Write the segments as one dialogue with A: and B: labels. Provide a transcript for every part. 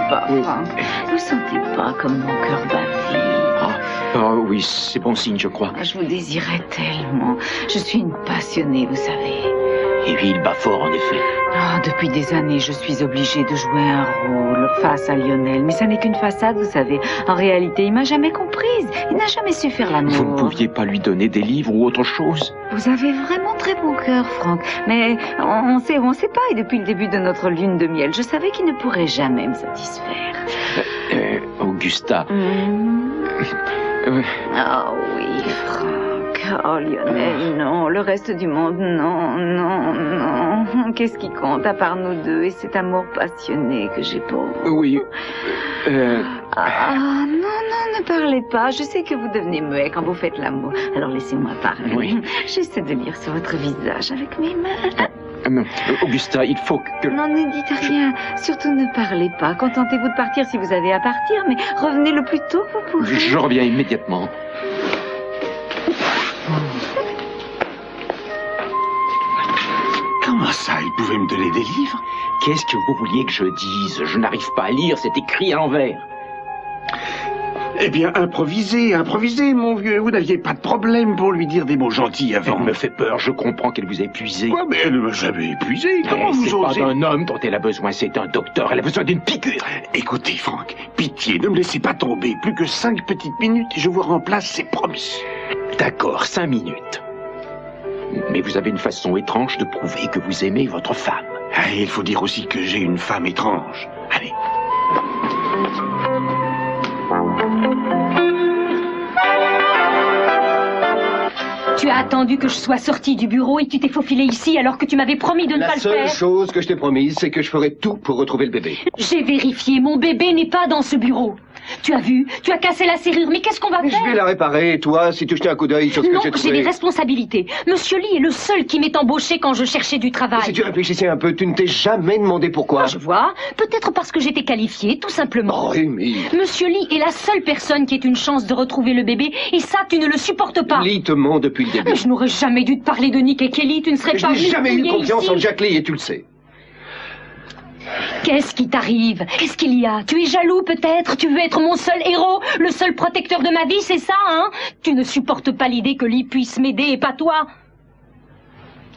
A: pas,
B: Oui.
A: Franck? Vous sentez pas comme mon cœur baville?
B: Oui, c'est bon signe, je crois.
A: Je vous désirais tellement. Je suis une passionnée, vous savez.
B: Et puis, il bat fort, en effet.
A: Depuis des années, je suis obligée de jouer un rôle face à Lionel. Mais ça n'est qu'une façade, vous savez. En réalité, il m'a jamais comprise. Il n'a jamais su faire l'amour.
B: Vous ne pouviez pas lui donner des livres ou autre chose?
A: Vous avez vraiment très bon cœur, Franck. Mais on sait pas. Et depuis le début de notre lune de miel, je savais qu'il ne pourrait jamais me satisfaire.
B: Augusta.
A: Ah oui, Franck. Oh, Lionel, non. Le reste du monde, non, non, non. Qu'est-ce qui compte à part nous deux et cet amour passionné que j'ai pour vous?
B: Oui.
A: Non, ne parlez pas. Je sais que vous devenez muet quand vous faites l'amour. Alors laissez-moi parler.
B: Oui.
A: J'essaie de lire sur votre visage avec mes mains.
B: Non, Augusta, il faut que...
A: Non, ne dites rien. Surtout ne parlez pas. Contentez-vous de partir si vous avez à partir, mais revenez le plus tôt que vous pourrez.
B: Je reviens immédiatement.
C: Comment ça, il pouvait me donner des livres?
B: Qu'est-ce que vous vouliez que je dise? Je n'arrive pas à lire, c'est écrit à l'envers.
C: Eh bien, improvisez, mon vieux. Vous n'aviez pas de problème pour lui dire des mots gentils avant.
B: Elle me fait peur, je comprends qu'elle vous a épuisé.
C: Quoi, mais elle ne m'a jamais épuisé. Comment vous
B: C'est pas
C: osez?
B: d'un homme dont elle a besoin, c'est un docteur. Elle a besoin d'une piqûre.
C: Écoutez, Franck, pitié, ne me laissez pas tomber. Plus que 5 petites minutes et je vous remplace, c'est promis.
B: D'accord, 5 minutes. Mais vous avez une façon étrange de prouver que vous aimez votre femme.
C: Ah, il faut dire aussi que j'ai une femme étrange. Allez.
D: Tu as attendu que je sois sortie du bureau et tu t'es faufilé ici alors que tu m'avais promis de ne pas le faire.
E: La seule chose que je t'ai promise, c'est que je ferai tout pour retrouver le bébé.
D: J'ai vérifié, mon bébé n'est pas dans ce bureau. Tu as vu, tu as cassé la serrure, mais qu'est-ce qu'on va faire?
E: Je vais la réparer, et toi, si tu jetais un coup d'œil sur ce que
D: Non,
E: j'ai
D: j'ai
E: trouvé...
D: des responsabilités. Monsieur Lee est le seul qui m'est embauché quand je cherchais du travail.
E: Si tu réfléchissais un peu, tu ne t'es jamais demandé pourquoi.
D: Ah, je vois. Peut-être parce que j'étais qualifiée, tout simplement.
E: Oh, Amy.
D: Monsieur Lee est la seule personne qui ait une chance de retrouver le bébé, et ça, tu ne le supportes pas.
E: Lee te ment depuis le début.
D: Je n'aurais jamais dû te parler de Nick et Kelly, tu ne serais
E: Je
D: pas
E: n'ai
D: venu
E: jamais eu
D: fouiller
E: confiance
D: ici.
E: en Jack Lee, et tu le sais.
D: Qu'est-ce qui t'arrive? Qu'est-ce qu'il y a? Tu es jaloux peut-être? Tu veux être mon seul héros? Le seul protecteur de ma vie, c'est ça, hein? Tu ne supportes pas l'idée que Lee puisse m'aider et pas toi?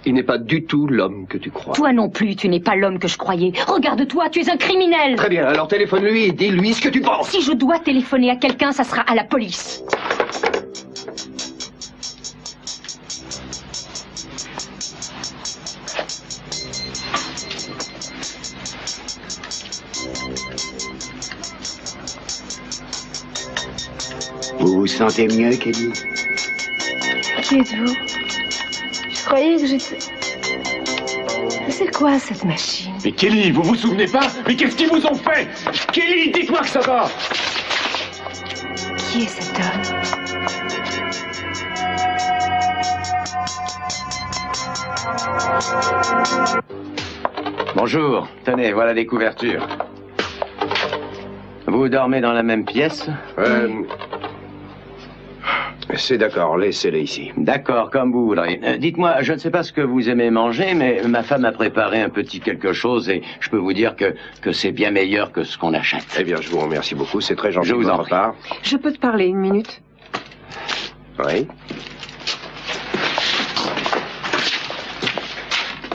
E: Il n'est pas du tout l'homme que tu crois.
D: Toi non plus, tu n'es pas l'homme que je croyais. Regarde-toi, tu es un criminel.
E: Très bien, alors téléphone-lui et dis-lui ce que tu penses.
D: Si je dois téléphoner à quelqu'un, ça sera à la police.
F: Vous vous sentez mieux, Kelly?
G: Qui êtes-vous? Je croyais que j'étais... Mais c'est quoi cette machine?
C: Mais Kelly, vous vous souvenez pas? Mais qu'est-ce qu'ils vous ont fait? Kelly, dites-moi que ça va!
G: Qui est cet homme?
H: Bonjour. Tenez, voilà des couvertures. Vous dormez dans la même pièce?
F: C'est d'accord, laissez-les ici.
H: D'accord, comme vous voudrez. Dites-moi, je ne sais pas ce que vous aimez manger, mais ma femme a préparé un petit quelque chose et je peux vous dire que c'est bien meilleur que ce qu'on achète.
F: Eh bien, je vous remercie beaucoup, c'est très gentil
H: Je vous
F: de
H: en
F: votre
H: prie.
F: part.
G: Je peux te parler une minute?
F: Oui.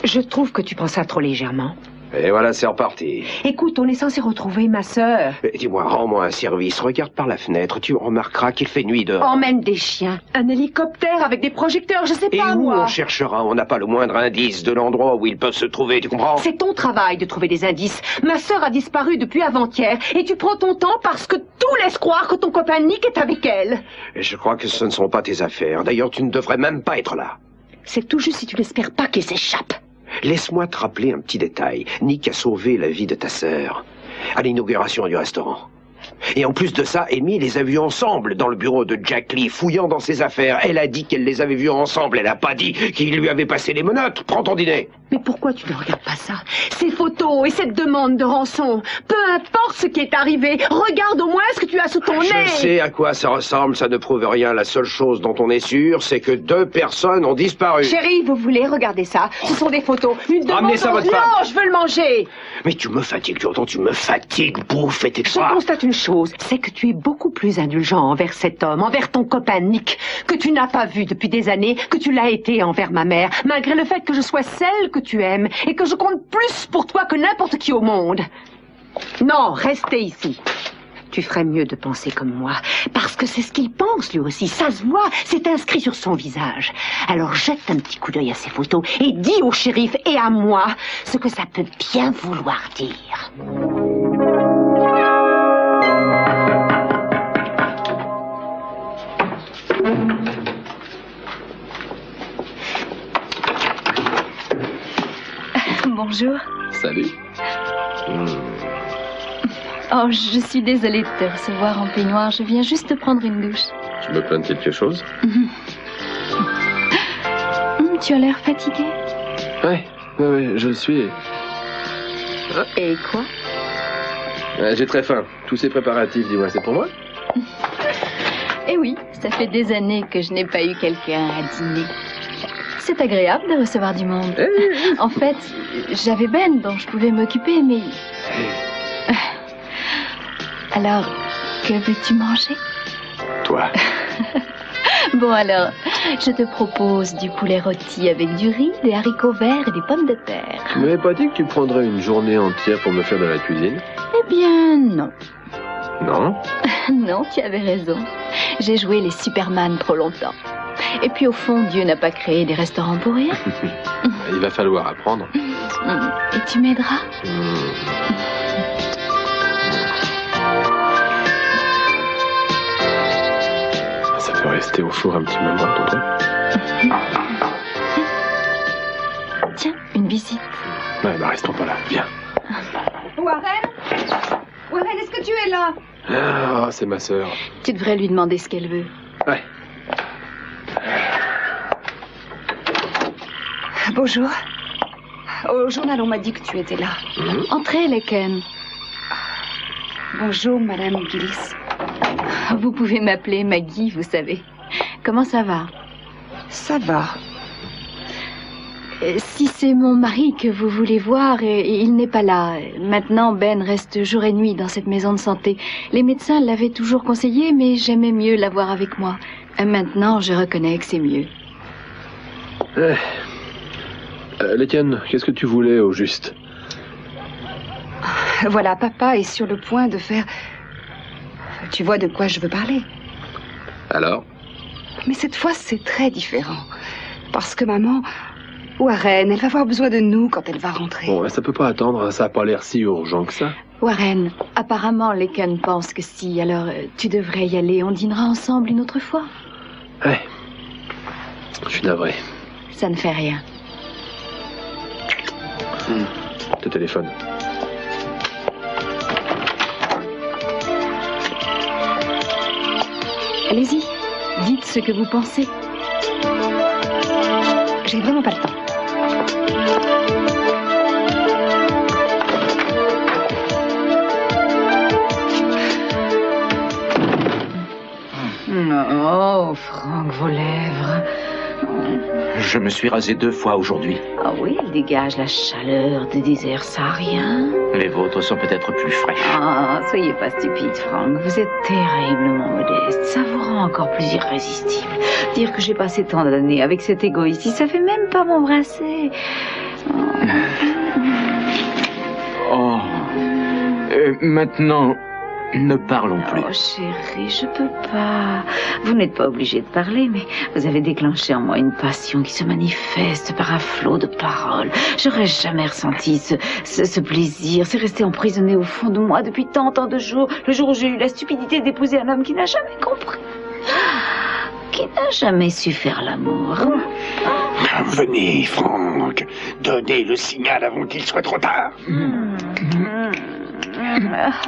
G: Je trouve que tu prends ça trop légèrement.
F: Et voilà, c'est reparti.
G: Écoute, on est censé retrouver ma sœur.
F: Dis-moi, rends-moi un service, regarde par la fenêtre, tu remarqueras qu'il fait nuit dehors.
G: Emmène des chiens. Un hélicoptère avec des projecteurs, je sais
F: Et
G: pas
F: où
G: moi.
F: on cherchera? On n'a pas le moindre indice de l'endroit où ils peuvent se trouver, tu comprends?
G: C'est ton travail de trouver des indices. Ma sœur a disparu depuis avant-hier et tu prends ton temps parce que tout laisse croire que ton copain Nick est avec elle.
F: Et je crois que ce ne sont pas tes affaires. D'ailleurs, tu ne devrais même pas être là.
G: C'est tout juste si tu n'espères pas qu'il s'échappe.
F: Laisse-moi te rappeler un petit détail. Nick a sauvé la vie de ta sœur à l'inauguration du restaurant. Et en plus de ça, Amy les a vus ensemble dans le bureau de Jack Lee, fouillant dans ses affaires. Elle a dit qu'elle les avait vus ensemble. Elle n'a pas dit qu'il lui avait passé les menottes. Prends ton dîner.
G: Mais pourquoi tu ne regardes pas ça? Ces photos et cette demande de rançon. Peu importe ce qui est arrivé, regarde au moins ce que tu as sous ton nez.
F: Je sais à quoi ça ressemble, ça ne prouve rien. La seule chose dont on est sûr, c'est que 2 personnes ont disparu.
G: Chérie, vous voulez regarder ça? Ce sont des photos. Une demande.
F: Ramenez ça à votre femme.
G: Non, je veux le manger.
F: Mais tu me fatigues, tu entends, tu me fatigues, bouffe et tes
G: Je constate une chose, c'est que tu es beaucoup plus indulgent envers cet homme, envers ton copain Nick, que tu n'as pas vu depuis des années, que tu l'as été envers ma mère, malgré le fait que je sois celle que tu aimes et que je compte plus pour toi que n'importe qui au monde. Non, restez ici. Tu ferais mieux de penser comme moi, parce que c'est ce qu'il pense lui aussi, ça se voit, c'est inscrit sur son visage. Alors jette un petit coup d'œil à ces photos et dis au shérif et à moi ce que ça peut bien vouloir dire.
I: Bonjour.
J: Salut.
I: Oh, je suis désolée de te recevoir en peignoir. Je viens juste prendre une douche.
J: Tu me plains de quelque chose?
I: Tu as l'air fatigué.
J: Ouais, je suis.
I: Et quoi?
J: J'ai très faim. Tous ces préparatifs, dis-moi, c'est pour moi?
I: Eh oui, ça fait des années que je n'ai pas eu quelqu'un à dîner. C'est agréable de recevoir du monde. En fait, j'avais Ben dont je pouvais m'occuper, mais... Alors, que veux-tu manger?
J: Toi.
I: Bon alors, je te propose du poulet rôti avec du riz, des haricots verts et des pommes de terre.
J: Tu m'avais pas dit que tu prendrais une journée entière pour me faire de la cuisine?
I: Eh bien, non.
J: Non?
I: Non, tu avais raison. J'ai joué les Superman trop longtemps. Et puis au fond, Dieu n'a pas créé des restaurants pour rien.
J: Il va falloir apprendre.
I: Et tu m'aideras?
J: Ça peut rester au four un petit moment, tonton.
I: Tiens, une visite.
J: Ouais, bah restons pas là, viens.
G: Warren, est-ce que tu es là?
J: Ah, c'est ma sœur.
I: Tu devrais lui demander ce qu'elle veut.
J: Ouais.
G: Bonjour. Au journal, on m'a dit que tu étais là.
I: Entrez, Leken.
G: Bonjour, Madame Gillis.
I: Vous pouvez m'appeler Maggie, vous savez. Comment ça va?
G: Ça va.
I: Si c'est mon mari que vous voulez voir, il n'est pas là. Maintenant, Ben reste jour et nuit dans cette maison de santé. Les médecins l'avaient toujours conseillé, mais j'aimais mieux l'avoir avec moi. Maintenant, je reconnais que c'est mieux.
J: Létienne, qu'est-ce que tu voulais au juste?
G: Voilà, papa est sur le point de faire... Tu vois de quoi je veux parler?
J: Alors?
G: Mais cette fois, c'est très différent. Parce que maman... Warren, elle va avoir besoin de nous quand elle va rentrer.
J: Bon, ça peut pas attendre, ça a pas l'air si urgent que ça.
I: Warren, apparemment, Leken pense que si, alors tu devrais y aller. On dînera ensemble une autre fois.
J: Ouais. Je suis navré.
I: Ça ne fait rien.
J: Te téléphone.
I: Allez-y, dites ce que vous pensez.
G: J'ai vraiment pas le temps.
A: Oh, Franck, vos lèvres.
B: Je me suis rasé 2 fois aujourd'hui.
A: Ah oui, il dégage la chaleur des déserts sahariens.
B: Les vôtres sont peut-être plus fraîches.
A: Ah, soyez pas stupide, Franck. Vous êtes terriblement modeste. Ça vous rend encore plus irrésistible. Dire que j'ai passé tant d'années avec cet égoïste, ça fait même pas m'embrasser.
B: Oh. Maintenant, ne parlons plus.
A: Oh, chérie, je peux pas. Vous n'êtes pas obligé de parler, mais vous avez déclenché en moi une passion qui se manifeste par un flot de paroles. J'aurais jamais ressenti ce plaisir. C'est resté emprisonné au fond de moi depuis tant de jours. Le jour où j'ai eu la stupidité d'épouser un homme qui n'a jamais compris. Qui n'a jamais su faire l'amour.
C: Venez, Franck. Donnez le signal avant qu'il soit trop tard.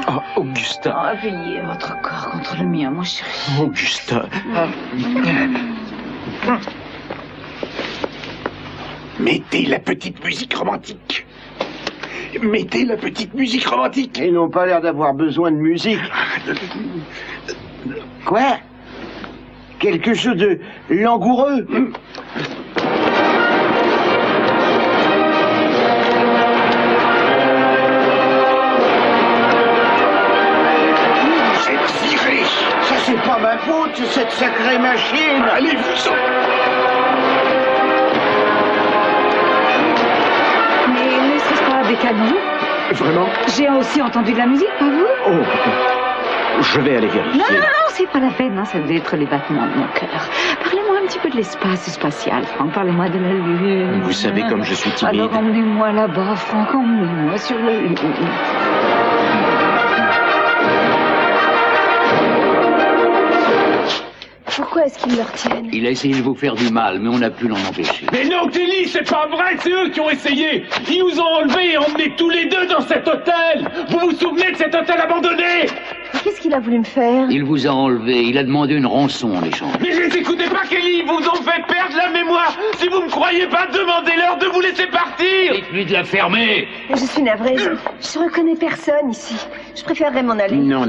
B: Oh, Augustin.
A: Appuyez votre corps contre le mien, mon chéri.
B: Augustin.
C: Mettez la petite musique romantique. Mettez la petite musique romantique.
F: Ils n'ont pas l'air d'avoir besoin de musique. Quoi? Quelque chose de langoureux?
C: Vous êtes viré.
F: Ça, c'est pas ma faute, c'est cette sacrée machine.
C: Allez-vous-en.
A: Mais ne serait-ce pas avec Anne?
B: Vraiment?
A: J'ai aussi entendu de la musique, pas vous?
B: Oh, je vais aller vérifier.
A: Non, c'est pas la peine, hein, ça devait être les battements de mon cœur. Parlez-moi un petit peu de l'espace spatial, Franck, parlez-moi de la Lune.
B: Vous savez comme je suis timide.
A: Alors emmenez-moi là-bas, Franck, emmenez-moi sur la Lune.
K: Pourquoi est-ce qu'ils le retiennent?
H: Il a essayé de vous faire du mal, mais on a pu l'en empêcher.
L: Mais non, Kelly, c'est pas vrai, c'est eux qui ont essayé. Ils nous ont enlevés et emmenés tous les deux dans cet hôtel. Vous vous souvenez de cet hôtel abandonné?
K: Qu'est-ce qu'il a voulu me faire?
H: Il vous a enlevé, il a demandé une rançon en échange.
L: Mais je les écoutez pas, Kelly, ils vous ont fait perdre la mémoire. Si vous me croyez pas, demandez-leur de vous laisser partir.
H: Dites-lui de la fermer.
K: Je suis navrée, je reconnais personne ici. Je préférerais m'en aller.
F: Non.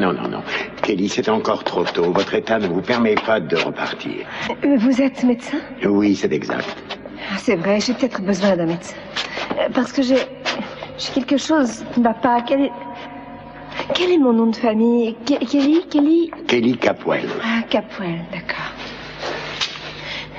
F: Kelly, c'est encore trop tôt. Votre état ne vous permet pas de repartir.
K: Vous êtes médecin?
F: Oui, c'est exact.
K: C'est vrai, j'ai peut-être besoin d'un médecin. Parce que j'ai quelque chose qui ne va pas. Quel est mon nom de famille? Kelly?
F: Kelly Capwell.
K: Ah, Capwell, d'accord.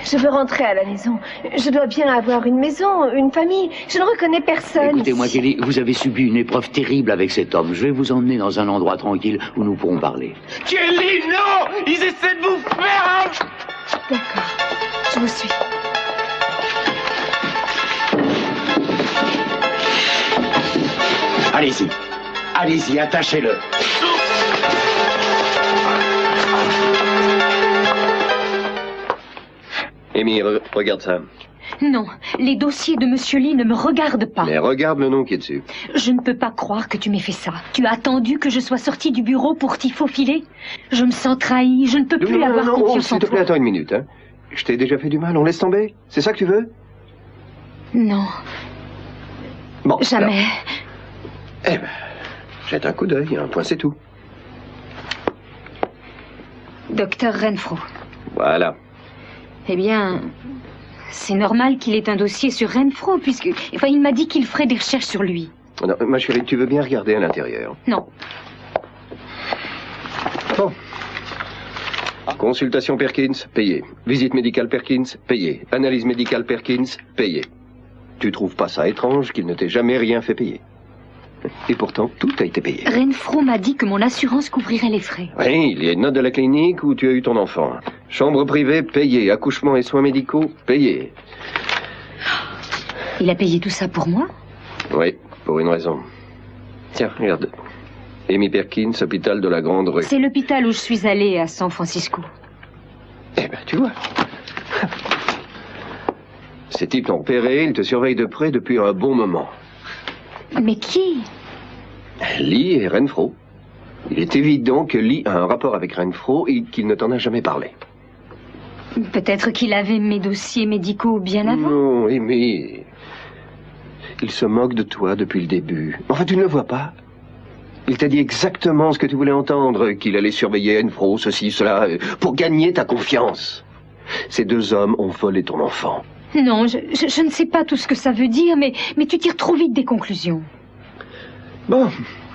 K: Je veux rentrer à la maison. Je dois bien avoir une maison, une famille. Je ne reconnais personne.
H: Écoutez-moi, Kelly, vous avez subi une épreuve terrible avec cet homme. Je vais vous emmener dans un endroit tranquille où nous pourrons parler.
L: Kelly, non! Ils essaient de vous faire...
K: D'accord, je vous suis.
F: Allez-y, attachez-le.
E: Amy, regarde ça.
D: Non, les dossiers de Monsieur Lee ne me regardent pas.
E: Mais regarde le nom qui est dessus.
D: Je ne peux pas croire que tu m'aies fait ça. Tu as attendu que je sois sortie du bureau pour t'y faufiler. Je me sens trahie, je ne peux plus avoir confiance en
E: s'il te plaît,
D: toi.
E: attends une minute. Hein. Je t'ai déjà fait du mal, on laisse tomber? C'est ça que tu veux?
D: Non,
E: Bon,
D: jamais.
E: alors. Eh ben, jette un coup d'œil, un point c'est tout.
D: Docteur Renfro.
E: Voilà.
D: Eh bien, c'est normal qu'il ait un dossier sur Renfro, puisque... Enfin, il m'a dit qu'il ferait des recherches sur lui.
E: Non, ma chérie, tu veux bien regarder à l'intérieur?
D: Non.
E: Bon. Consultation Perkins, payé. Visite médicale Perkins, payé. Analyse médicale Perkins, payé. Tu trouves pas ça étrange qu'il ne t'ait jamais rien fait payer? Et pourtant, tout a été payé.
D: Renfro m'a dit que mon assurance couvrirait les frais.
E: Oui, il y a une note de la clinique où tu as eu ton enfant. Chambre privée, payée. Accouchement et soins médicaux, payés.
D: Il a payé tout ça pour moi?
E: Oui, pour une raison. Tiens, regarde. Amy Perkins, hôpital de la Grande Rue.
D: C'est l'hôpital où je suis allée à San Francisco.
E: Eh ben, tu vois. Ces types t'ont repéré, ils te surveillent de près depuis un bon moment.
D: Mais qui?
E: Lee et Renfro. Il est évident que Lee a un rapport avec Renfro et qu'il ne t'en a jamais parlé.
D: Peut-être qu'il avait mes dossiers médicaux bien avant.
E: Non, Amy. Il se moque de toi depuis le début. Enfin, tu ne le vois pas. Il t'a dit exactement ce que tu voulais entendre, qu'il allait surveiller Renfro, ceci, cela, pour gagner ta confiance. Ces deux hommes ont volé ton enfant.
D: Non, je ne sais pas tout ce que ça veut dire, mais tu tires trop vite des conclusions.
E: Bon,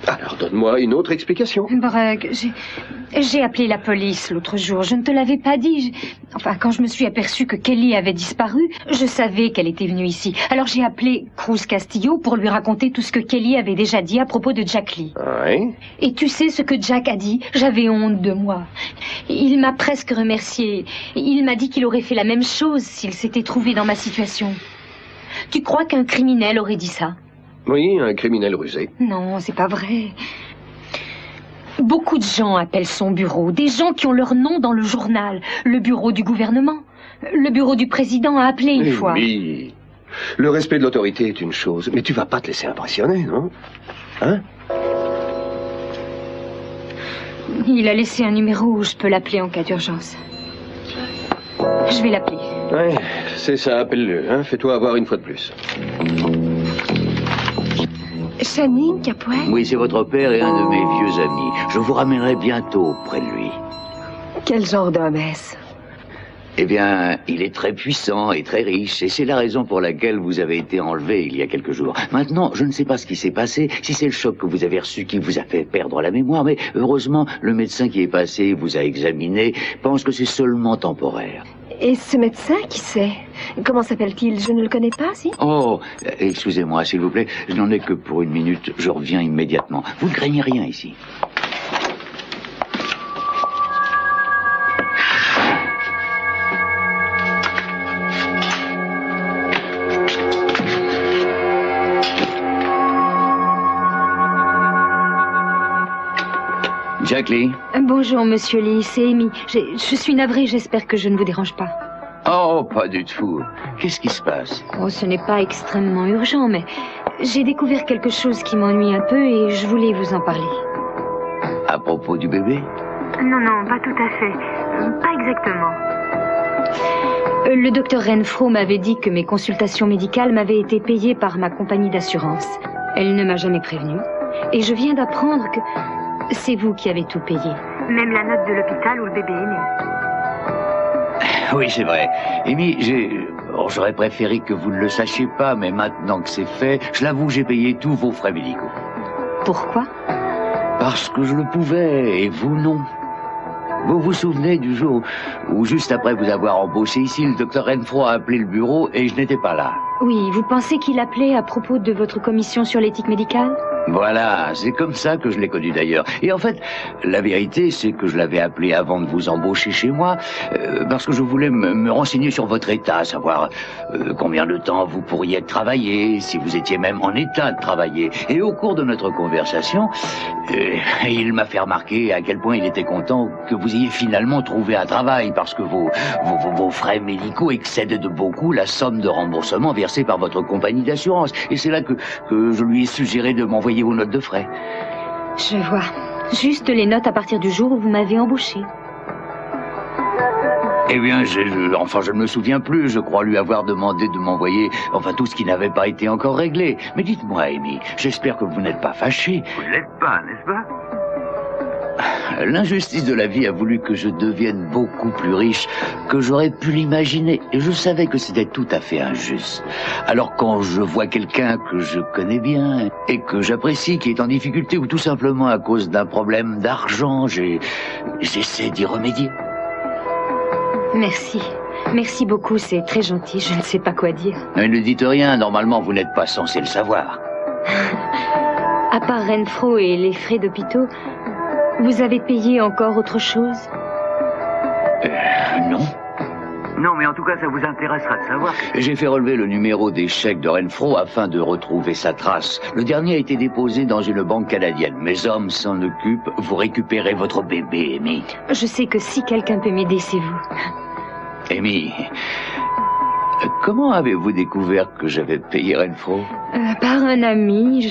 E: alors donne-moi une autre explication.
D: Bragg, j'ai appelé la police l'autre jour. Je ne te l'avais pas dit. Enfin, quand je me suis aperçue que Kelly avait disparu, je savais qu'elle était venue ici. Alors j'ai appelé Cruz Castillo pour lui raconter tout ce que Kelly avait déjà dit à propos de Jack Lee.
E: Oui.
D: Et tu sais ce que Jack a dit? J'avais honte de moi. Il m'a presque remercié. Il m'a dit qu'il aurait fait la même chose s'il s'était trouvé dans ma situation. Tu crois qu'un criminel aurait dit ça?
E: Oui, un criminel rusé.
D: Non, c'est pas vrai. Beaucoup de gens appellent son bureau, des gens qui ont leur nom dans le journal. Le bureau du gouvernement, le bureau du président a appelé une fois.
E: Oui, le respect de l'autorité est une chose, mais tu vas pas te laisser impressionner, non? Hein?
D: Il a laissé un numéro où je peux l'appeler en cas d'urgence. Je vais l'appeler.
E: Ouais, c'est ça, appelle-le, hein. Fais-toi avoir une fois de plus.
K: Channing Capwell?
H: Oui, c'est votre père et un de mes vieux amis. Je vous ramènerai bientôt près de lui.
K: Quel genre d'homme est-ce?
H: Eh bien, il est très puissant et très riche, et c'est la raison pour laquelle vous avez été enlevé il y a quelques jours. Maintenant, je ne sais pas ce qui s'est passé, si c'est le choc que vous avez reçu qui vous a fait perdre la mémoire, mais heureusement, le médecin qui est passé vous a examiné, pense que c'est seulement temporaire.
K: Et ce médecin, qui c'est? Comment s'appelle-t-il? Je ne le connais pas, si?
H: Oh, excusez-moi, s'il vous plaît, je n'en ai que pour une minute, je reviens immédiatement. Vous ne craignez rien ici. Jack Lee.
D: Bonjour, monsieur Lee, c'est Amy. Je suis navrée, j'espère que je ne vous dérange pas.
H: Oh, pas du tout. Qu'est-ce qui se passe?
D: Oh, ce n'est pas extrêmement urgent, mais j'ai découvert quelque chose qui m'ennuie un peu et je voulais vous en parler.
H: À propos du bébé?
D: Non, pas tout à fait. Pas exactement. Le docteur Renfro m'avait dit que mes consultations médicales m'avaient été payées par ma compagnie d'assurance. Elle ne m'a jamais prévenue. Et je viens d'apprendre que c'est vous qui avez tout payé. Même la note de l'hôpital où le bébé est né.
H: Oui, c'est vrai. Amy, j'aurais préféré que vous ne le sachiez pas, mais maintenant que c'est fait, je l'avoue, j'ai payé tous vos frais médicaux.
D: Pourquoi?
H: Parce que je le pouvais, et vous non. Vous vous souvenez du jour où, juste après vous avoir embauché ici, le docteur Renfro a appelé le bureau et je n'étais pas là?
D: Oui, vous pensez qu'il appelait à propos de votre commission sur l'éthique médicale?
H: Voilà, c'est comme ça que je l'ai connu d'ailleurs. Et en fait, la vérité, c'est que je l'avais appelé avant de vous embaucher chez moi, parce que je voulais me renseigner sur votre état, savoir combien de temps vous pourriez travailler, si vous étiez même en état de travailler. Et au cours de notre conversation, il m'a fait remarquer à quel point il était content que vous ayez finalement trouvé un travail, parce que vos frais médicaux excèdent de beaucoup la somme de remboursement versée par votre compagnie d'assurance. Et c'est là que je lui ai suggéré de m'envoyer vos notes de frais.
D: Je vois. Juste les notes à partir du jour où vous m'avez embauché.
H: Eh bien, je ne me souviens plus. Je crois lui avoir demandé de m'envoyer, tout ce qui n'avait pas été encore réglé. Mais dites-moi, Amy, j'espère que vous n'êtes pas fâchée. Vous ne l'êtes pas, n'est-ce pas? L'injustice de la vie a voulu que je devienne beaucoup plus riche que j'aurais pu l'imaginer. Et je savais que c'était tout à fait injuste. Alors quand je vois quelqu'un que je connais bien et que j'apprécie, qui est en difficulté ou tout simplement à cause d'un problème d'argent, j'essaie d'y remédier.
D: Merci. Merci beaucoup, c'est très gentil. Je ne sais pas quoi dire.
H: Mais ne dites rien, normalement vous n'êtes pas censé le savoir.
D: À part Renfro et les frais d'hôpitaux, vous avez payé encore autre chose?
H: Non. Non, mais en tout cas, ça vous intéressera de savoir. J'ai fait relever le numéro des chèques de Renfro afin de retrouver sa trace. Le dernier a été déposé dans une banque canadienne. Mes hommes s'en occupent. Vous récupérez votre bébé, Amy.
D: Je sais que si quelqu'un peut m'aider, c'est vous.
H: Amy, comment avez-vous découvert que j'avais payé Renfro?
D: Par un ami,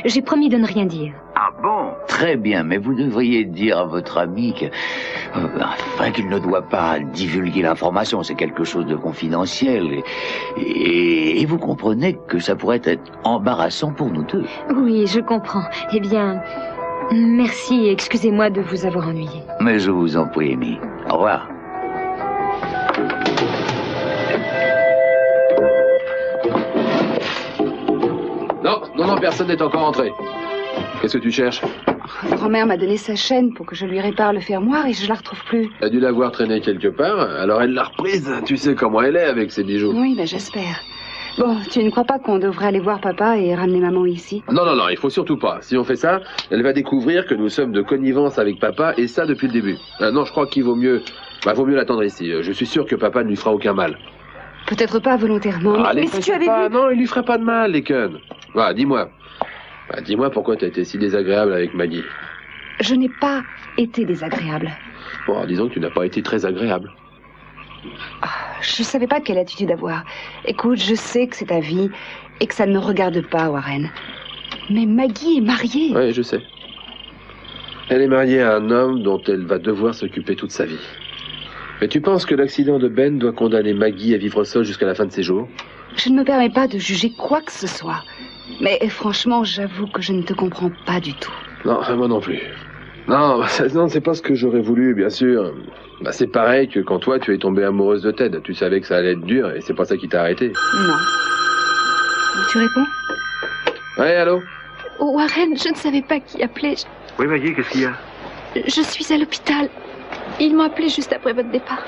D: j'ai promis de ne rien dire.
H: Ah bon? Très bien, mais vous devriez dire à votre ami qu'il ne doit pas divulguer l'information, c'est quelque chose de confidentiel. Et vous comprenez que ça pourrait être embarrassant pour nous deux.
D: Oui, je comprends. Eh bien, merci et excusez-moi de vous avoir ennuyé.
H: Mais je vous en prie, Amy. Au revoir.
J: Non, personne n'est encore entré. Qu'est-ce que tu cherches?
M: Grand-mère m'a donné sa chaîne pour que je lui répare le fermoir et je la retrouve plus.
J: Elle a dû l'avoir traînée quelque part, alors elle l'a reprise. Tu sais comment elle est avec ses bijoux.
M: Oui, ben j'espère. Bon, tu ne crois pas qu'on devrait aller voir papa et ramener maman ici?
J: Non, il faut surtout pas. Si on fait ça, elle va découvrir que nous sommes de connivence avec papa, et ça depuis le début. Non, je crois qu'il vaut mieux l'attendre ici. Je suis sûr que papa ne lui fera aucun mal.
M: Peut-être pas volontairement.
J: Mais si tu avais vu... Non, il lui ferait pas de mal, Laken. Dis-moi. Dis-moi pourquoi t'as été si désagréable avec Maggie.
M: Je n'ai pas été désagréable.
J: Bon, disons que tu n'as pas été très agréable.
M: Je savais pas quelle attitude avoir. Écoute, je sais que c'est ta vie et que ça ne me regarde pas, Warren. Mais Maggie est mariée.
J: Oui, je sais. Elle est mariée à un homme dont elle va devoir s'occuper toute sa vie. Mais tu penses que l'accident de Ben doit condamner Maggie à vivre seule jusqu'à la fin de ses jours?
M: Je ne me permets pas de juger quoi que ce soit. Mais franchement, j'avoue que je ne te comprends pas du tout.
J: Non, moi non plus. Non, c'est pas ce que j'aurais voulu, bien sûr. Bah, c'est pareil que quand toi, tu es tombée amoureuse de Ted. Tu savais que ça allait être dur et c'est pas ça qui t'a arrêté.
M: Non. Tu réponds?
J: Ouais, allô?
I: Warren, je ne savais pas qui appelait.
E: Oui, Maggie, qu'est-ce qu'il y a?
I: Je suis à l'hôpital. Ils m'ont appelé juste après votre départ.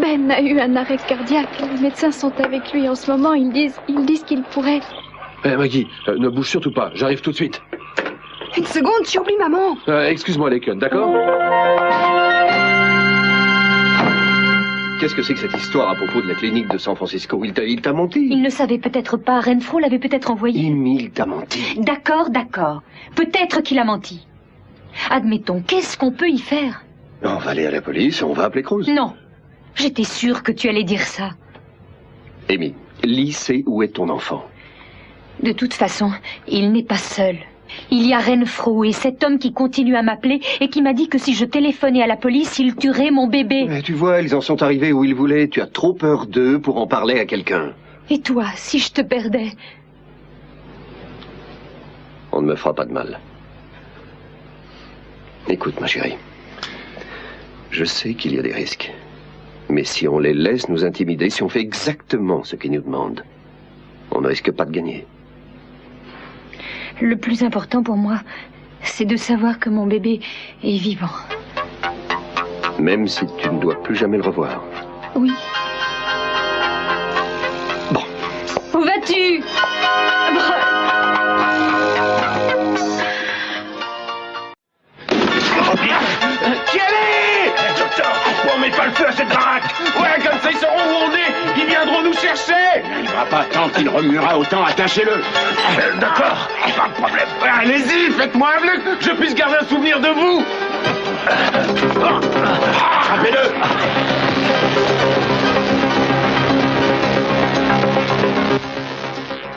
I: Ben a eu un arrêt cardiaque. Les médecins sont avec lui en ce moment. Ils disent qu'il pourrait...
J: Maggie, ne bouge surtout pas. J'arrive tout de suite.
M: Une seconde, tu oublies maman.
J: Excuse-moi, Laken, d'accord?
E: Qu'est-ce que c'est que cette histoire à propos de la clinique de San Francisco? Il t'a menti.
D: Il ne savait peut-être pas. Renfro l'avait peut-être envoyé.
E: Il t'a menti.
D: D'accord. Peut-être qu'il a menti. Admettons, qu'est-ce qu'on peut y faire?
E: On va aller à la police, on va appeler Cruz.
D: Non. J'étais sûre que tu allais dire ça.
E: Amy, Lee sait où est ton enfant.
D: De toute façon, il n'est pas seul. Il y a Renfro et cet homme qui continue à m'appeler et qui m'a dit que si je téléphonais à la police, il tuerait mon bébé.
E: Mais tu vois, ils en sont arrivés où ils voulaient. Tu as trop peur d'eux pour en parler à quelqu'un.
D: Et toi, si je te perdais?
E: On ne me fera pas de mal. Écoute, ma chérie. Je sais qu'il y a des risques. Mais si on les laisse nous intimider, si on fait exactement ce qu'ils nous demandent, on ne risque pas de gagner.
D: Le plus important pour moi, c'est de savoir que mon bébé est vivant.
E: Même si tu ne dois plus jamais le revoir.
D: Oui.
E: Bon.
D: Où vas-tu?
F: Pourquoi on met pas le feu à cette baraque?
L: Ouais, comme ça ils sauront où on est. Ils viendront nous chercher.
C: Il n'arrivera pas tant qu'il remuera autant, attachez-le.
F: D'accord, pas de problème.
L: Allez-y, faites-moi un vlog, que je puisse garder un souvenir de vous.
F: Attrapez-le.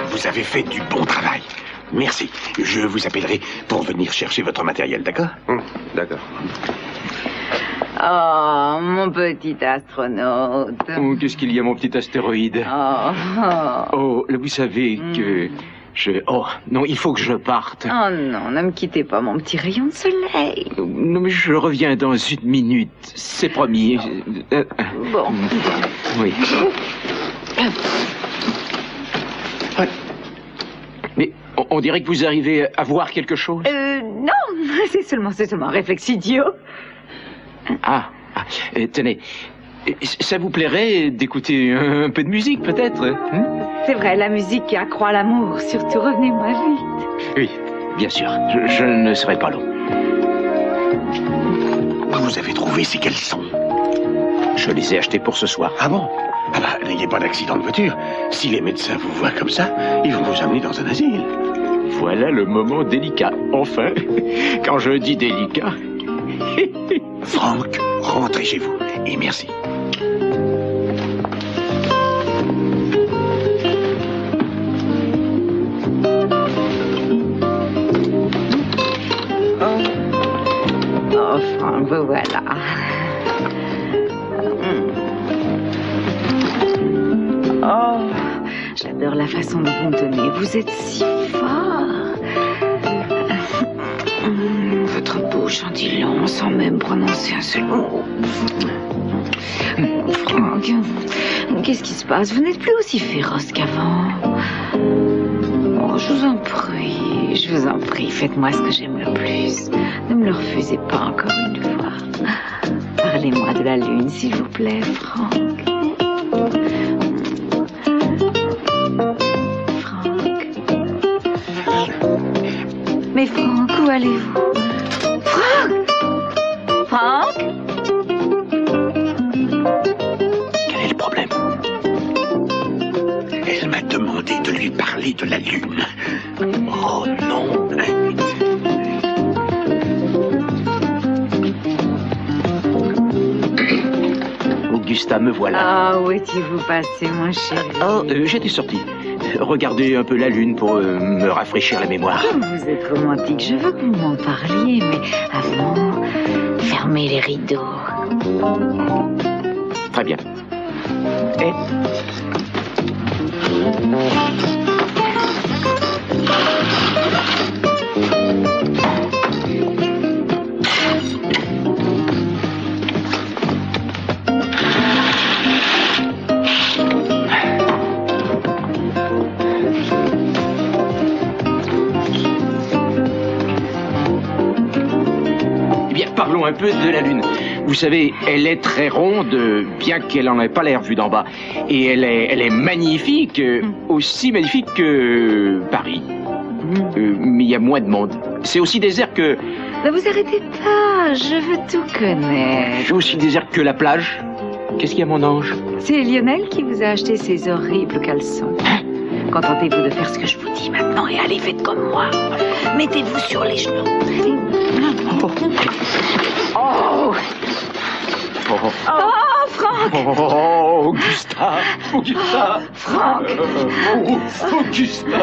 F: Vous avez fait du bon travail. Merci. Je vous appellerai pour venir chercher votre matériel, d'accord?
E: D'accord.
A: Oh, mon petit astronaute.
B: Oh, qu'est-ce qu'il y a, mon petit astéroïde? Oh, vous savez que Oh, non, il faut que je parte.
A: Oh non, ne me quittez pas, mon petit rayon de soleil.
B: Non, mais je reviens dans 1 minute, c'est promis.
A: Bon.
B: Oui. Mais on dirait que vous arrivez à voir quelque chose.
A: Non, c'est seulement un réflexe idiot.
B: Tenez, ça vous plairait d'écouter un peu de musique, peut-être, hein?
A: C'est vrai, la musique qui accroît l'amour. Surtout, revenez-moi vite.
B: Oui, bien sûr, je ne serai pas long.
F: Vous avez trouvé ces caleçons?
B: Je les ai achetés pour ce soir.
F: Ah bon? Ah bah, n'ayez pas d'accident de voiture. Si les médecins vous voient comme ça, ils vont vous amener dans un asile.
B: Voilà le moment délicat, enfin. Quand je dis délicat...
F: Franck, rentrez chez vous. Et merci.
A: Oh, Franck, vous voilà. Oh, j'adore la façon dont vous me tenez. Vous êtes si fort. Votre bouche en dit long sans même prononcer un seul mot. Franck, qu'est-ce qui se passe? Vous n'êtes plus aussi féroce qu'avant. Oh, je vous en prie, faites-moi ce que j'aime le plus. Ne me le refusez pas encore une fois. Parlez-moi de la lune, s'il vous plaît, Franck. Franck. Mais Franck, où allez-vous? Franck?
F: Quel est le problème? Elle m'a demandé de lui parler de la lune. Oh non.
B: Augusta, me voilà.
A: Ah, où étiez-vous passé, mon chéri?
B: J'étais sorti. regarder un peu la lune pour me rafraîchir la mémoire.
A: Comme vous êtes romantique, je veux que vous m'en parliez, mais avant, fermez les rideaux.
B: Très bien. Et... Parlons un peu de la Lune. Vous savez, elle est très ronde, bien qu'elle n'en ait pas l'air vue d'en bas. Et elle est magnifique, aussi magnifique que Paris. Mais il y a moins de monde. C'est aussi désert que...
A: Ne vous arrêtez pas, je veux tout connaître.
B: C'est aussi désert que la plage. Qu'est-ce qu'il y a, mon ange?
A: C'est Lionel qui vous a acheté ces horribles caleçons. Contentez-vous de faire ce que je vous dis maintenant et allez, faites comme moi. Mettez-vous sur les genoux. Oh, Franck!
B: Oh, Augusta! Augusta!
A: Franck!
B: Augusta!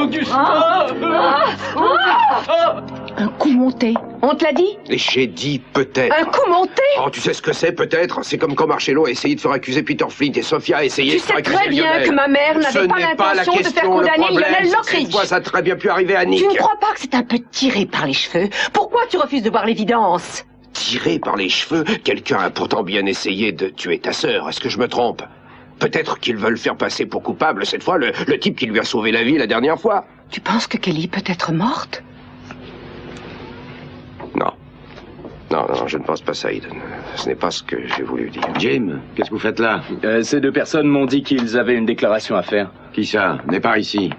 B: Augusta!
G: Un coup monté. On te l'a dit?
F: J'ai dit peut-être.
G: Un coup monté?
F: Oh, tu sais ce que c'est, peut-être? C'est comme quand Marcello a essayé de faire accuser Peter Flint et Sophia a essayé de faire accuser Lionel.
G: Tu sais très bien que ma mère n'avait pas l'intention de faire condamner Lionel Lockridge.
F: Cette fois, ça a très bien pu arriver à Nick.
G: Tu ne crois pas que c'est un peu tiré par les cheveux? Pourquoi tu refuses de voir l'évidence?
F: Tiré par les cheveux? Quelqu'un a pourtant bien essayé de tuer ta sœur. Est-ce que je me trompe? Peut-être qu'ils veulent faire passer pour coupable cette fois le type qui lui a sauvé la vie la dernière fois.
G: Tu penses que Kelly peut être morte?
F: Non. Non, je ne pense pas ça, Eden. Ce n'est pas ce que j'ai voulu dire.
N: Jim, qu'est-ce que vous faites là?
O: Ces deux personnes m'ont dit qu'ils avaient une déclaration à faire.
N: Qui ça? N'est pas ici.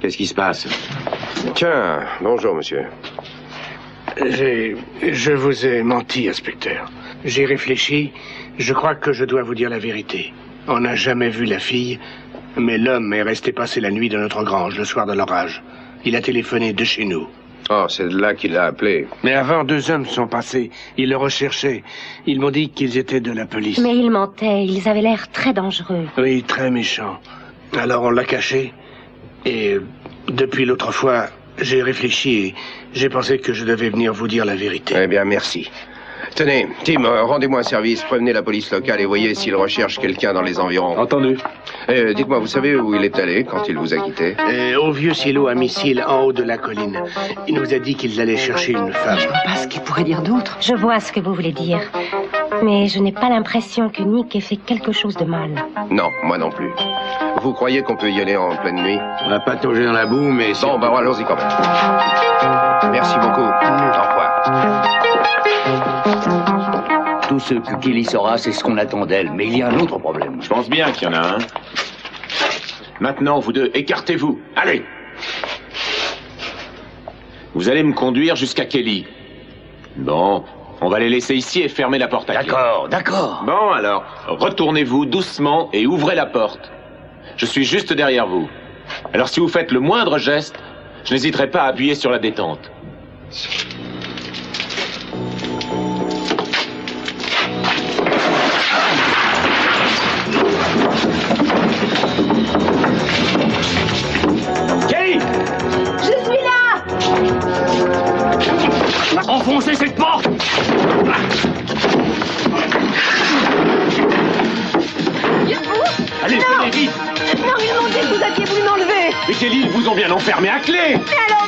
N: Qu'est-ce qui se passe?
F: Tiens, bonjour, monsieur.
C: Je vous ai menti, inspecteur. J'ai réfléchi. Je crois que je dois vous dire la vérité. On n'a jamais vu la fille, mais l'homme est resté passer la nuit dans notre grange le soir de l'orage. Il a téléphoné de chez nous.
F: Oh, c'est de là qu'il l'a appelé.
C: Mais avant, 2 hommes sont passés. Ils le recherchaient. Ils m'ont dit qu'ils étaient de la police.
P: Mais ils mentaient. Ils avaient l'air très dangereux.
C: Oui, très méchants. Alors on l'a caché. Et depuis l'autre fois, j'ai réfléchi et j'ai pensé que je devais venir vous dire la vérité.
F: Eh bien, merci. Tenez, Tim, rendez-moi un service, prévenez la police locale et voyez s'il recherche quelqu'un dans les environs.
O: Entendu.
F: Dites-moi, vous savez où il est allé quand il vous a quitté?
C: Au vieux silo à missile en haut de la colline. Il nous a dit qu'ils allaient chercher une femme.
G: Je ne vois pas ce qu'il pourrait dire d'autre.
P: Je vois ce que vous voulez dire. Mais je n'ai pas l'impression que Nick ait fait quelque chose de mal.
F: Non, moi non plus. Vous croyez qu'on peut y aller en pleine nuit?
N: On va patauger dans la boue, mais...
F: Bon, bah allons-y quand même. Merci beaucoup. Au revoir.
H: Tout ce que Kelly saura, c'est ce qu'on attend d'elle. Mais il y a un autre problème.
L: Je pense bien qu'il y en a un. Maintenant, vous deux, écartez-vous. Allez! Vous allez me conduire jusqu'à Kelly. Bon, on va les laisser ici et fermer la porte à clé.
H: D'accord.
L: Bon, alors, retournez-vous doucement et ouvrez la porte. Je suis juste derrière vous. Alors si vous faites le moindre geste, je n'hésiterai pas à appuyer sur la détente. Kelly!
P: Je suis là!
L: Enfoncez cette porte! Allez, venez vite!
P: Non, ils m'ont dit que vous aviez voulu m'enlever!
L: Mais Kelly, ils vous ont bien enfermé à clé!
P: Mais alors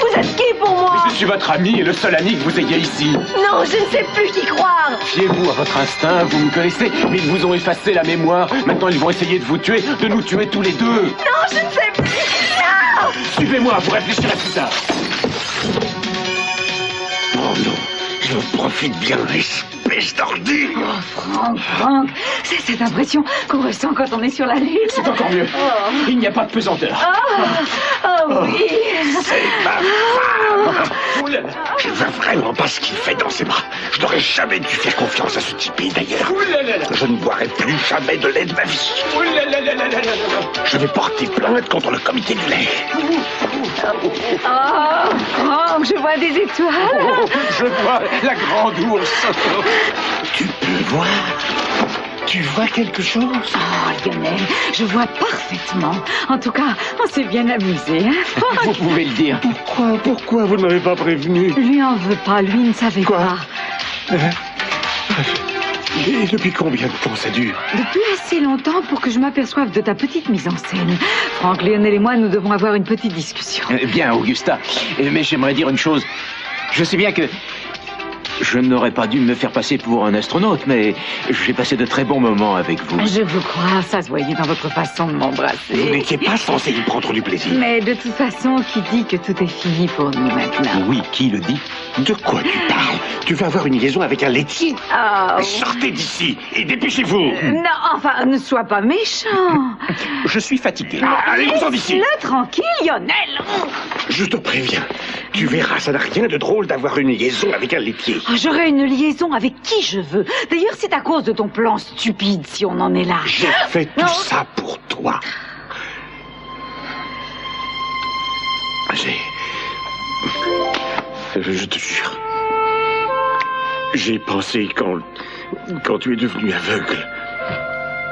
P: vous êtes qui pour moi?
L: Mais je suis votre ami et le seul ami que vous ayez ici.
P: Non, je ne sais plus qui croire!
L: Fiez-vous à votre instinct, vous me connaissez, mais ils vous ont effacé la mémoire. Maintenant, ils vont essayer de vous tuer, de nous tuer tous les deux.
P: Non, je ne sais plus! Non!
L: Suivez-moi, vous réfléchirez plus tard.
C: Oh non, je me profite bien, espèce d'ordi.
A: Oh, Franck, c'est cette impression qu'on ressent quand on est sur la Lune.
L: C'est encore mieux.
A: Oh.
L: Il n'y a pas de pesanteur.
A: Oh oui.
C: C'est ma femme. Je vois vraiment pas ce qu'il fait dans ses bras. Je n'aurais jamais dû faire confiance à ce type d'ailleurs. Je ne boirai plus jamais de lait de ma vie. Je vais porter plainte contre le comité du lait.
A: Oh, Franck, je vois des étoiles.
L: Je vois la grande ours.
C: Tu peux voir. Tu vois quelque chose?
A: Oh, Lionel, je vois parfaitement. En tout cas, on s'est bien amusé, hein, Franck?
B: Vous pouvez le dire.
C: Pourquoi vous ne m'avez pas prévenu?
A: Lui en veut pas, lui ne savait pas.
C: Et depuis combien de temps ça dure?
A: Depuis assez longtemps pour que je m'aperçoive de ta petite mise en scène. Franck, Lionel et moi, nous devons avoir une petite discussion.
B: Bien, Augusta. Mais j'aimerais dire une chose. Je sais bien que je n'aurais pas dû me faire passer pour un astronaute, mais j'ai passé de très bons moments avec vous.
A: Je vous crois, ça se voyait dans votre façon de m'embrasser.
C: Vous n'étiez pas censé y prendre du plaisir.
A: Mais de toute façon, qui dit que tout est fini pour nous maintenant?
B: Oui, qui le dit?
C: De quoi tu parles? Tu veux avoir une liaison avec un laitier?
A: Oh.
C: Sortez d'ici et dépêchez-vous.
A: Non, enfin, ne sois pas méchant.
C: Je suis fatigué. Allez-vous-en d'ici.
A: Laisse-le tranquille, Lionel.
C: Je te préviens. Tu verras, ça n'a rien de drôle d'avoir une liaison avec un laitier.
A: Oh, j'aurai une liaison avec qui je veux. D'ailleurs, c'est à cause de ton plan stupide si on en est là.
C: J'ai fait tout ça pour toi. Je te jure. J'ai pensé quand tu es devenu aveugle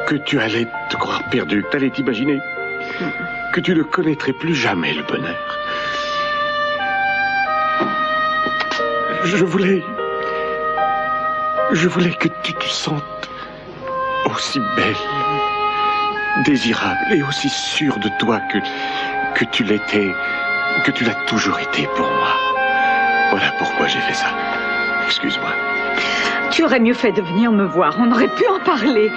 C: que tu allais te croire perdu, que tu allais t'imaginer que tu ne connaîtrais plus jamais le bonheur. Je voulais que tu te sentes aussi belle, désirable et aussi sûre de toi que tu l'étais, que tu l'as toujours été pour moi. Voilà pourquoi j'ai fait ça. Excuse-moi.
A: Tu aurais mieux fait de venir me voir. On aurait pu en parler.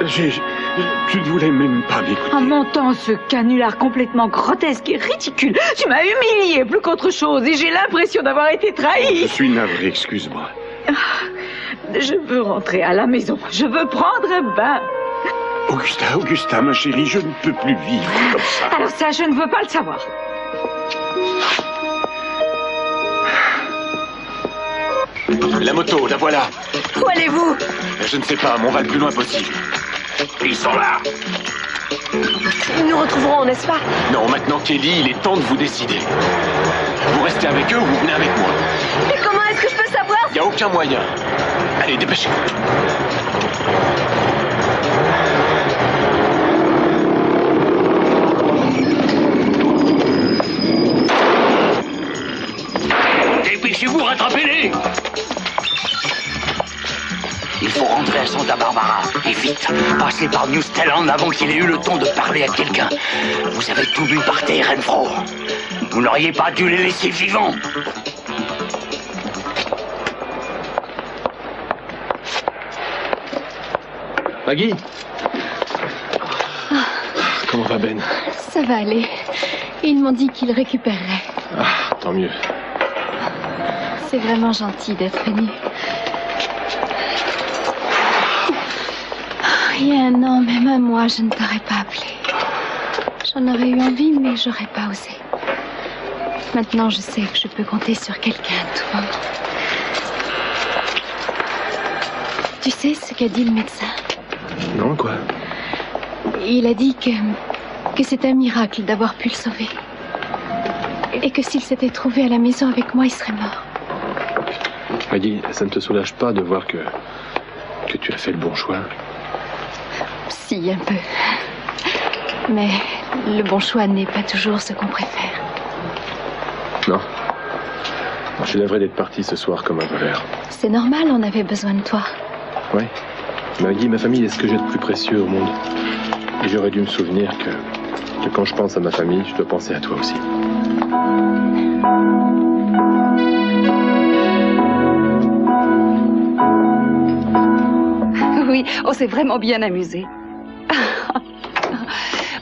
C: Tu ne voulais même pas m'écouter.
A: En montant ce canular complètement grotesque et ridicule, tu m'as humilié plus qu'autre chose et j'ai l'impression d'avoir été trahi.
C: Je suis navré, excuse-moi.
A: Je veux rentrer à la maison. Je veux prendre un bain.
C: Augusta, ma chérie, je ne peux plus vivre comme ça.
A: Alors ça, je ne veux pas le savoir.
L: La moto, la voilà.
K: Où allez-vous?
L: Je ne sais pas, mais on va le plus loin possible.
C: Ils sont là.
K: Nous nous retrouverons, n'est-ce pas?
L: Non, maintenant, Kelly, il est temps de vous décider. Vous restez avec eux ou vous venez avec moi?
K: Mais comment est-ce que je peux savoir?
L: Il n'y a aucun moyen. Allez, dépêchez-vous.
H: Dépêchez-vous, rattrapez-les! Il faut rentrer à Santa Barbara, et vite. Passez par Newstelland avant qu'il ait eu le temps de parler à quelqu'un. Vous avez tout bu par terre, Renfro. Vous n'auriez pas dû les laisser vivants.
J: Maggie? Comment va Ben?
I: Ça va aller. Ils m'ont dit qu'ils récupéreraient.
J: Ah, tant mieux.
I: C'est vraiment gentil d'être venu. Il y a un an, même un mois, je ne t'aurais pas appelé. J'en aurais eu envie, mais j'aurais pas osé. Maintenant, je sais que je peux compter sur quelqu'un à tout moment. Tu sais ce qu'a dit le médecin?
J: Non, quoi?
I: Il a dit que c'est un miracle d'avoir pu le sauver. Et que s'il s'était trouvé à la maison avec moi, il serait mort.
J: Maggie, ça ne te soulage pas de voir que tu as fait le bon choix?
I: Si, un peu. Mais le bon choix n'est pas toujours ce qu'on préfère.
J: Non. Je suis navré d'être parti ce soir comme un voleur.
I: C'est normal, on avait besoin de toi.
J: Oui. Maggie, ma famille est ce que j'ai de plus précieux au monde. Et j'aurais dû me souvenir que quand je pense à ma famille, je dois penser à toi aussi.
M: Oui, on s'est vraiment bien amusé.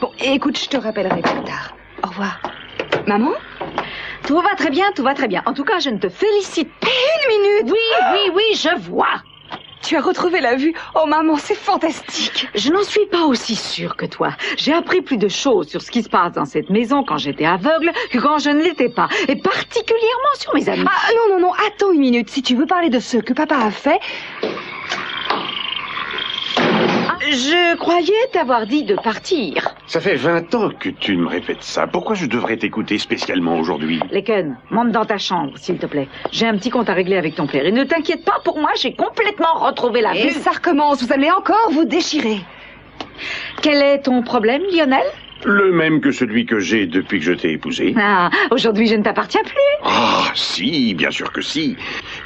M: Bon, écoute, je te rappellerai plus tard. Au revoir. Maman?
A: Tout va très bien, tout va très bien. En tout cas, je ne te félicite pas.
M: Une minute!
A: Oui, je vois.
M: Tu as retrouvé la vue. Oh maman, c'est fantastique.
A: Je n'en suis pas aussi sûre que toi. J'ai appris plus de choses sur ce qui se passe dans cette maison quand j'étais aveugle que quand je ne l'étais pas. Et particulièrement sur mes amis.
M: Ah non, attends une minute. Si tu veux parler de ce que papa a fait...
A: Je croyais t'avoir dit de partir.
C: Ça fait 20 ans que tu me répètes ça. Pourquoi je devrais t'écouter spécialement aujourd'hui?
A: Leken, monte dans ta chambre, s'il te plaît. J'ai un petit compte à régler avec ton père. Et ne t'inquiète pas, pour moi, j'ai complètement retrouvé la
M: Et
A: vue.
M: ça recommence, vous allez encore vous déchirer.
A: Quel est ton problème, Lionel?
C: Le même que celui que j'ai depuis que je t'ai épousé.
A: Ah, aujourd'hui, je ne t'appartiens plus.
C: Ah, si, bien sûr que si.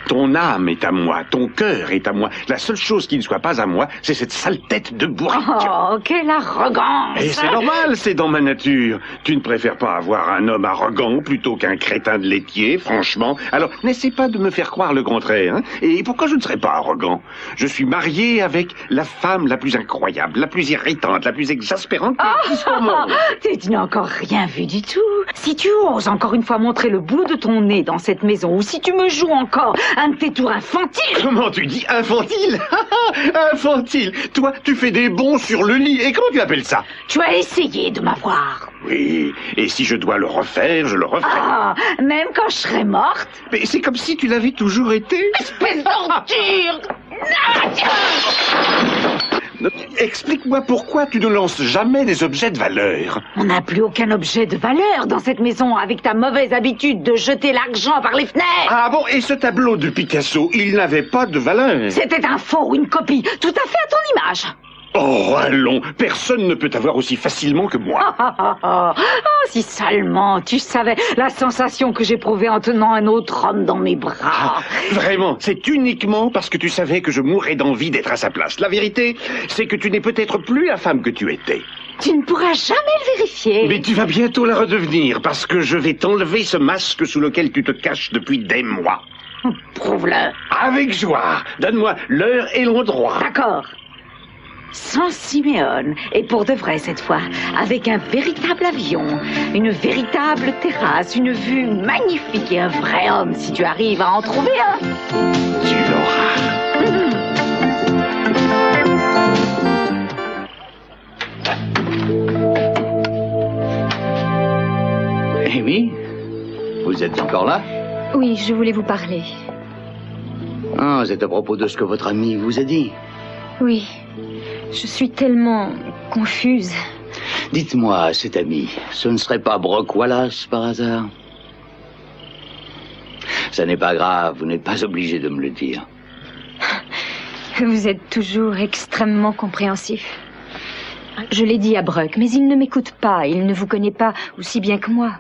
C: Ton âme est à moi, ton cœur est à moi. La seule chose qui ne soit pas à moi, c'est cette sale tête de bourrique.
A: Oh, quelle arrogance!
C: Et c'est normal, c'est dans ma nature. Tu ne préfères pas avoir un homme arrogant plutôt qu'un crétin de laitier, franchement. Alors, n'essaie pas de me faire croire le contraire, hein. Et pourquoi je ne serais pas arrogant? Je suis marié avec la femme la plus incroyable, la plus irritante, la plus exaspérante qui existe au monde.
A: Tu n'as encore rien vu du tout. Si tu oses encore une fois montrer le bout de ton nez dans cette maison, ou si tu me joues encore un de tes tours infantiles...
C: Comment tu dis infantile? Infantile? Toi, tu fais des bonds sur le lit. Et comment tu appelles ça?
A: Tu as essayé de m'avoir.
C: Oui, et si je dois le refaire, je le referai.
A: Ah, même quand je serai morte?
C: Mais c'est comme si tu l'avais toujours été.
A: Espèce d'ordure!
C: Explique-moi pourquoi tu ne lances jamais des objets de valeur.
A: On n'a plus aucun objet de valeur dans cette maison avec ta mauvaise habitude de jeter l'argent par les fenêtres.
C: Ah bon, et ce tableau de Picasso, il n'avait pas de valeur.
A: C'était un faux ou une copie, tout à fait à ton image.
C: Oh, allons, personne ne peut t'avoir aussi facilement que moi.
A: Oh, si seulement tu savais la sensation que j'éprouvais en tenant un autre homme dans mes bras.
C: Ah, vraiment, c'est uniquement parce que tu savais que je mourrais d'envie d'être à sa place. La vérité, c'est que tu n'es peut-être plus la femme que tu étais.
A: Tu ne pourras jamais le vérifier.
C: Mais tu vas bientôt la redevenir, parce que je vais t'enlever ce masque sous lequel tu te caches depuis des mois.
A: Prouve-le.
C: Avec joie. Donne-moi l'heure et l'endroit.
A: D'accord. Sans Siméon, et pour de vrai cette fois, avec un véritable avion, une véritable terrasse, une vue magnifique et un vrai homme, si tu arrives à en trouver un.
C: Tu l'auras.
H: Amy, vous êtes encore là?
D: Oui, je voulais vous parler.
H: Ah, c'est à propos de ce que votre ami vous a dit.
D: Oui, je suis tellement confuse.
H: Dites-moi, cet ami, ce ne serait pas Brock Wallace par hasard? Ça n'est pas grave, vous n'êtes pas obligé de me le dire.
D: Vous êtes toujours extrêmement compréhensif. Je l'ai dit à Brock, mais il ne m'écoute pas, il ne vous connaît pas aussi bien que moi.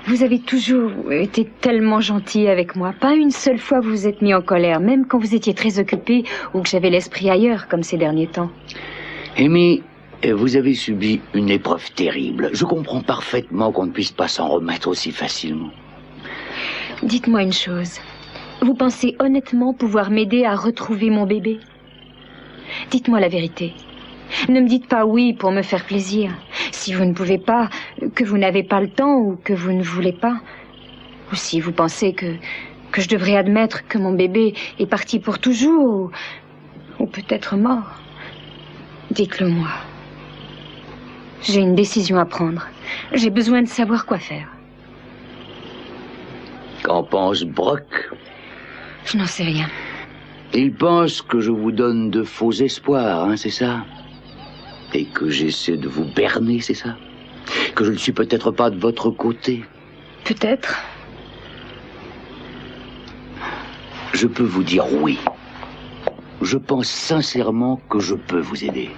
D: Vous avez toujours été tellement gentil avec moi. Pas une seule fois vous vous êtes mis en colère, même quand vous étiez très occupé ou que j'avais l'esprit ailleurs, comme ces derniers temps.
H: Amy, vous avez subi une épreuve terrible. Je comprends parfaitement qu'on ne puisse pas s'en remettre aussi facilement.
D: Dites-moi une chose. Vous pensez honnêtement pouvoir m'aider à retrouver mon bébé? Dites-moi la vérité. Ne me dites pas oui pour me faire plaisir. Si vous ne pouvez pas, que vous n'avez pas le temps ou que vous ne voulez pas. Ou si vous pensez que je devrais admettre que mon bébé est parti pour toujours ou peut-être mort. Dites-le moi. J'ai une décision à prendre. J'ai besoin de savoir quoi faire.
H: Qu'en pense Brock?
D: Je n'en sais rien.
H: Il pense que je vous donne de faux espoirs, hein, c'est ça? Et que j'essaie de vous berner, c'est ça? Que je ne suis peut-être pas de votre côté?
D: Peut-être.
H: Je peux vous dire oui. Je pense sincèrement que je peux vous aider.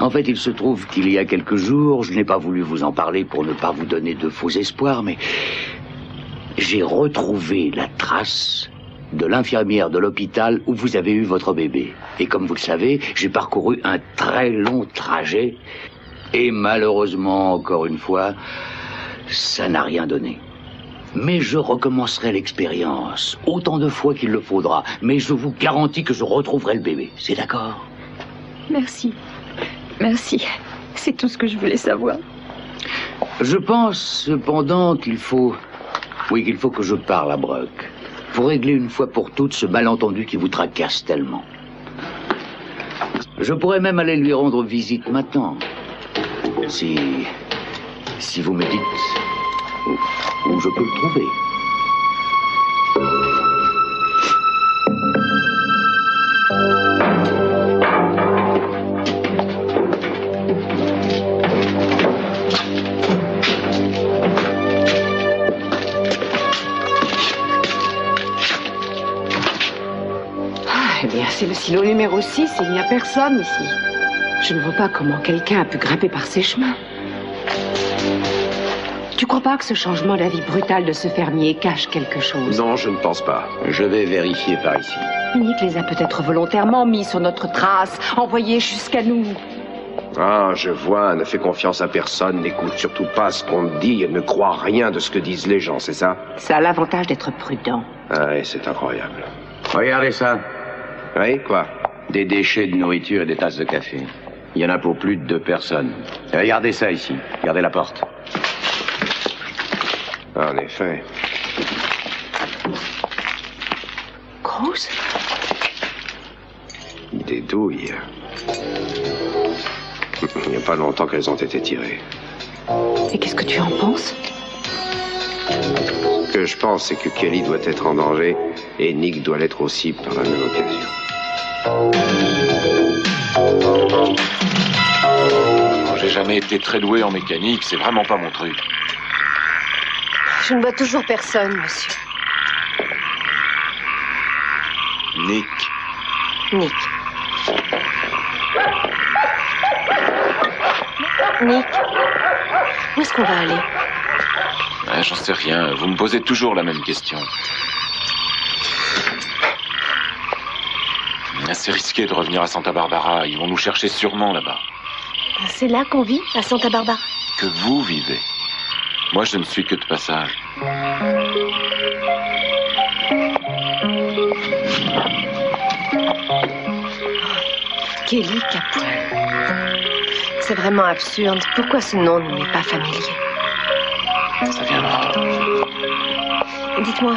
H: En fait, il se trouve qu'il y a quelques jours, je n'ai pas voulu vous en parler pour ne pas vous donner de faux espoirs, mais j'ai retrouvé la trace de l'infirmière de l'hôpital où vous avez eu votre bébé. Et comme vous le savez, j'ai parcouru un très long trajet. Et malheureusement, encore une fois, ça n'a rien donné. Mais je recommencerai l'expérience autant de fois qu'il le faudra. Mais je vous garantis que je retrouverai le bébé. C'est d'accord?
D: Merci. Merci. C'est tout ce que je voulais savoir.
H: Je pense cependant qu'il faut... Oui, qu'il faut que je parle à Brock. Pour régler une fois pour toutes ce malentendu qui vous tracasse tellement. Je pourrais même aller lui rendre visite maintenant. Si vous me dites où je peux le trouver.
G: Ici, au numéro 6, il n'y a personne ici. Je ne vois pas comment quelqu'un a pu grimper par ces chemins. Tu crois pas que ce changement d'avis brutal de ce fermier cache quelque chose?
F: Non, je ne pense pas.
H: Je vais vérifier par ici.
G: Nick les a peut-être volontairement mis sur notre trace, envoyés jusqu'à nous.
F: Ah, je vois, ne fais confiance à personne, n'écoute surtout pas ce qu'on te dit et ne crois rien de ce que disent les gens, c'est ça?
G: Ça a l'avantage d'être prudent.
F: Ah, et c'est incroyable.
H: Regardez ça.
F: Oui, quoi?
H: Des déchets de nourriture et des tasses de café. Il y en a pour plus de 2 personnes. Et regardez ça ici. Regardez la porte.
F: En effet.
G: Grosse?
F: Des douilles. Il n'y a pas longtemps qu'elles ont été tirées.
G: Et qu'est-ce que tu en penses?
F: Ce que je pense, c'est que Kelly doit être en danger et Nick doit l'être aussi par la même occasion.
L: J'ai jamais été très doué en mécanique, c'est vraiment pas mon truc.
K: Je ne vois toujours personne, monsieur.
L: Nick.
K: Nick. Nick, où est-ce qu'on va aller?
L: J'en sais rien, vous me posez toujours la même question. C'est risqué de revenir à Santa Barbara, ils vont nous chercher sûrement là-bas.
K: C'est là qu'on vit, à Santa Barbara?
L: Que vous vivez. Moi, je ne suis que de passage.
K: Kelly Capoil. C'est vraiment absurde. Pourquoi ce nom ne m'est pas familier?
L: Ça viendra.
K: Dites-moi,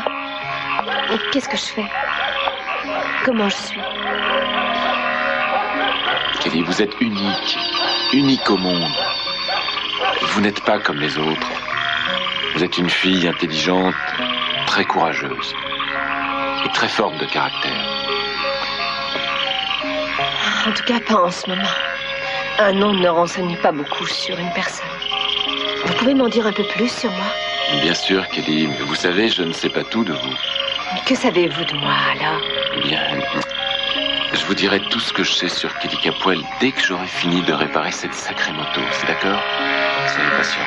K: qu'est-ce que je fais? Comment je suis?
L: Kelly, vous êtes unique. Unique au monde. Vous n'êtes pas comme les autres. Vous êtes une fille intelligente, très courageuse et très forte de caractère.
K: En tout cas, pas en ce moment. Un nom ne renseigne pas beaucoup sur une personne. Vous pouvez m'en dire un peu plus sur moi?
L: Bien sûr, Kelly, mais vous savez, je ne sais pas tout de vous.
K: Que savez-vous de moi, alors?
L: Bien, je vous dirai tout ce que je sais sur Kelly Capoil dès que j'aurai fini de réparer cette sacrée moto. C'est d'accord? Soyez patient.